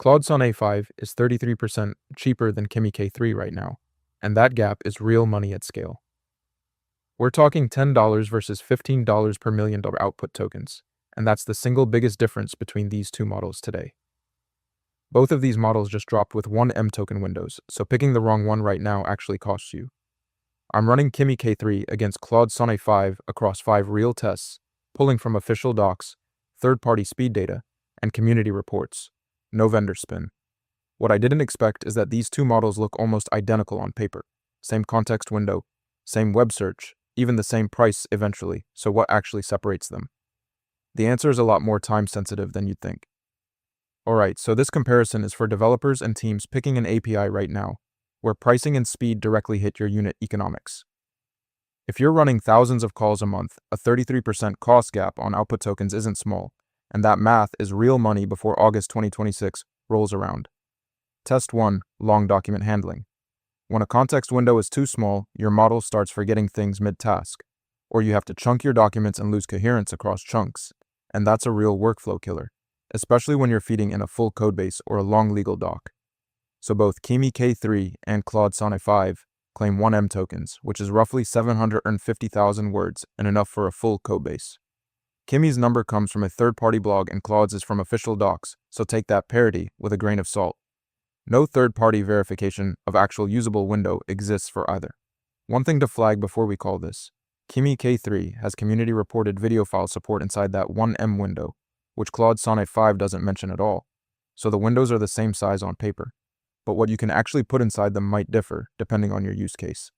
Claude Sonnet 5 is 33% cheaper than Kimi K3 right now, and that gap is real money at scale. We're talking $10 versus $15 per $1,000,000 output tokens, and that's the single biggest difference between these two models today. Both of these models just dropped with 1M token windows, so picking the wrong one right now actually costs you. I'm running Kimi K3 against Claude Sonnet 5 across 5 real tests, pulling from official docs, third-party speed data, and community reports. No vendor spin. What I didn't expect is that these two models look almost identical on paper. Same context window, same web search, even the same price eventually, so what actually separates them? The answer is a lot more time-sensitive than you'd think. Alright, so this comparison is for developers and teams picking an API right now, where pricing and speed directly hit your unit economics. If you're running thousands of calls a month, a 33% cost gap on output tokens isn't small, and that math is real money before August 2026 rolls around. Test 1. Long document handling. When a context window is too small, your model starts forgetting things mid-task, or you have to chunk your documents and lose coherence across chunks, and that's a real workflow killer, especially when you're feeding in a full codebase or a long legal doc. So both Kimi K3 and Claude Sonnet 5 claim 1M tokens, which is roughly 750,000 words and enough for a full codebase. Kimi's number comes from a third-party blog and Claude's is from official docs, so take that parity with a grain of salt. No third-party verification of actual usable window exists for either. One thing to flag before we call this: Kimi K3 has community-reported video file support inside that 1M window, which Claude Sonnet 5 doesn't mention at all, so the windows are the same size on paper, but what you can actually put inside them might differ depending on your use case.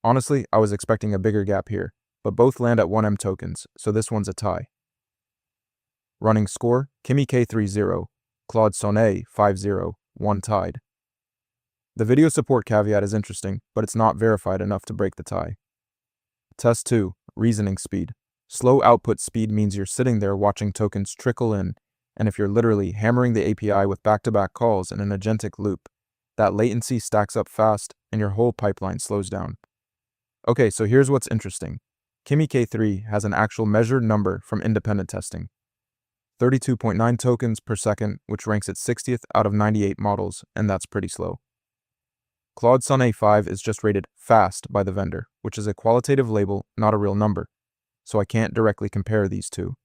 Honestly, I was expecting a bigger gap here, but both land at 1M tokens, so this one's a tie. Running score: Kimi K3 0, Claude Sonnet 5 0, 1 tied. The video support caveat is interesting, but it's not verified enough to break the tie. Test 2. Reasoning speed. Slow output speed means you're sitting there watching tokens trickle in, and if you're literally hammering the API with back-to-back calls in an agentic loop, that latency stacks up fast and your whole pipeline slows down. Okay, so here's what's interesting. Kimi K3 has an actual measured number from independent testing: 32.9 tokens per second, which ranks it 60th out of 98 models, and that's pretty slow. Claude Sonnet 5 is just rated fast by the vendor, which is a qualitative label, not a real number, so I can't directly compare these two.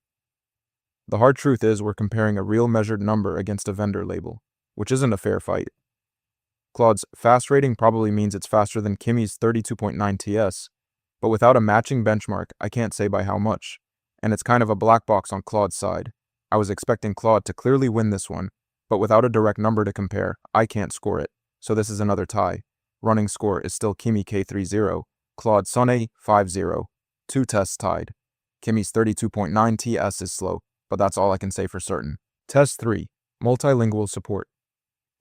The hard truth is we're comparing a real measured number against a vendor label, which isn't a fair fight. Claude's fast rating probably means it's faster than Kimi's 32.9 TS, but without a matching benchmark, I can't say by how much, and it's kind of a black box on Claude's side. I was expecting Claude to clearly win this one, but without a direct number to compare, I can't score it, so this is another tie. Running score is still Kimi K3 0, Claude Sonnet 5 0, 2 tests tied. Kimi's 32.9 TS is slow, but that's all I can say for certain. Test 3. Multilingual support.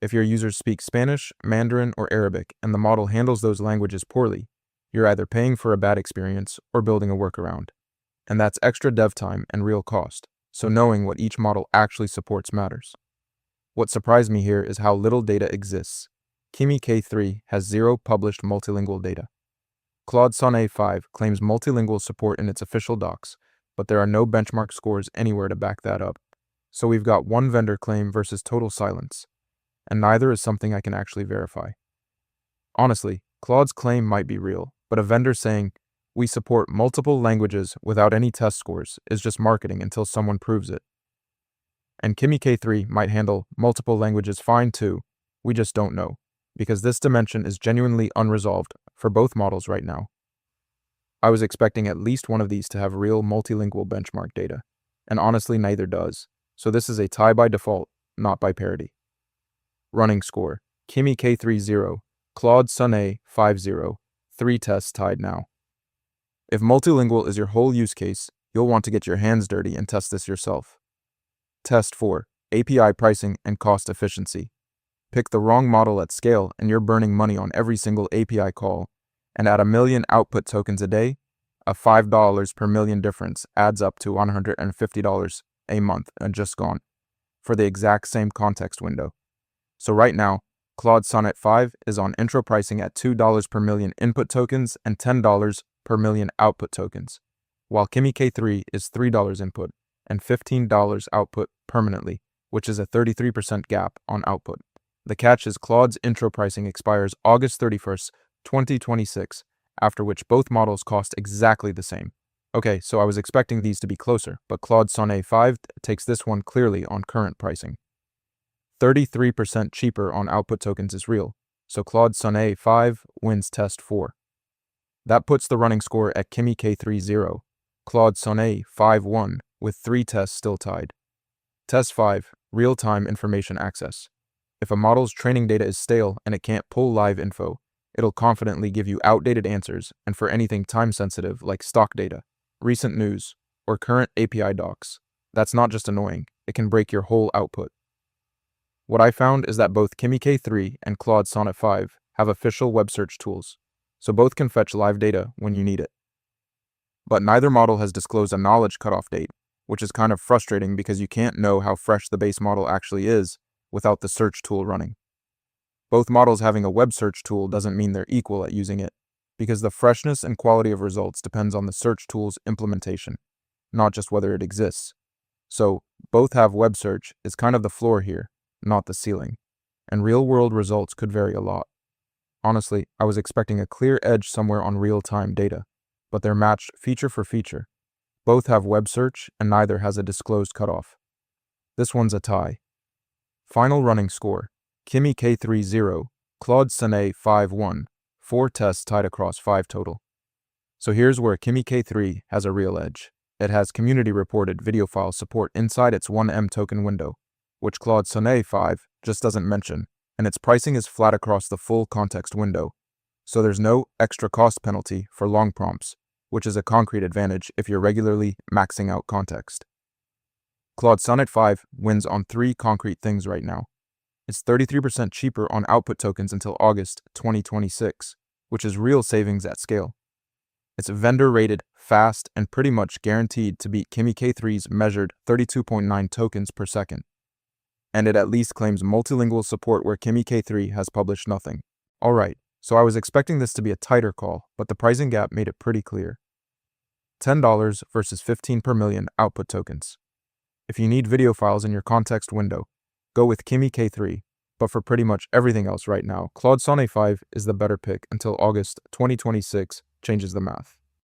If your users speak Spanish, Mandarin, or Arabic, and the model handles those languages poorly, you're either paying for a bad experience or building a workaround. And that's extra dev time and real cost, so knowing what each model actually supports matters. What surprised me here is how little data exists. Kimi K3 has 0 published multilingual data. Claude Sonnet 5 claims multilingual support in its official docs, but there are no benchmark scores anywhere to back that up. So we've got one vendor claim versus total silence, and neither is something I can actually verify. Honestly, Claude's claim might be real, but a vendor saying, "We support multiple languages without any test scores," is just marketing until someone proves it. And Kimi K3 might handle multiple languages fine too, we just don't know, because this dimension is genuinely unresolved for both models right now. I was expecting at least one of these to have real multilingual benchmark data, and honestly neither does, so this is a tie by default, not by parity. Running score: Kimi K3 0, Claude Sonnet 5 0, 3 tests tied now. If multilingual is your whole use case, you'll want to get your hands dirty and test this yourself. Test 4. API pricing and cost efficiency. Pick the wrong model at scale and you're burning money on every single API call, and at 1 million output tokens a day, a $5 per million difference adds up to $150 a month and just gone, for the exact same context window. So right now, Claude Sonnet 5 is on intro pricing at $2 per million input tokens and $10 per million output tokens, while Kimi K3 is $3 input and $15 output permanently, which is a 33% gap on output. The catch is Claude's intro pricing expires August 31st, 2026, after which both models cost exactly the same. Okay, so I was expecting these to be closer, but Claude Sonnet 5 takes this one clearly on current pricing. 33% cheaper on output tokens is real, so Claude Sonnet 5 wins test 4. That puts the running score at Kimi K3 0, Claude Sonnet 5 1, with 3 tests still tied. Test 5, real-time information access. If a model's training data is stale and it can't pull live info, it'll confidently give you outdated answers, and for anything time-sensitive like stock data, recent news, or current API docs, that's not just annoying, it can break your whole output. What I found is that both Kimi K3 and Claude Sonnet 5 have official web search tools, so both can fetch live data when you need it. But neither model has disclosed a knowledge cutoff date, which is kind of frustrating because you can't know how fresh the base model actually is without the search tool running. Both models having a web search tool doesn't mean they're equal at using it, because the freshness and quality of results depends on the search tool's implementation, not just whether it exists. So, both have web search is kind of the floor here, not the ceiling, and real-world results could vary a lot. Honestly, I was expecting a clear edge somewhere on real-time data, but they're matched feature for feature. Both have web search, and neither has a disclosed cutoff. This one's a tie. Final running score: Kimi K3 0, Claude Sonnet 5 1, 4 tests tied across 5 total. So here's where Kimi K3 has a real edge. It has community-reported video file support inside its 1M token window, which Claude Sonnet 5 just doesn't mention, and its pricing is flat across the full context window, so there's no extra cost penalty for long prompts, which is a concrete advantage if you're regularly maxing out context. Claude Sonnet 5 wins on 3 concrete things right now. It's 33% cheaper on output tokens until August 2026, which is real savings at scale. It's vendor-rated, fast, and pretty much guaranteed to beat Kimi K3's measured 32.9 tokens per second. And it at least claims multilingual support where Kimi K3 has published nothing. Alright, so I was expecting this to be a tighter call, but the pricing gap made it pretty clear. $10 versus 15 per million output tokens. If you need video files in your context window, go with Kimi K3, but for pretty much everything else right now, Claude Sonnet 5 is the better pick until August 2026 changes the math.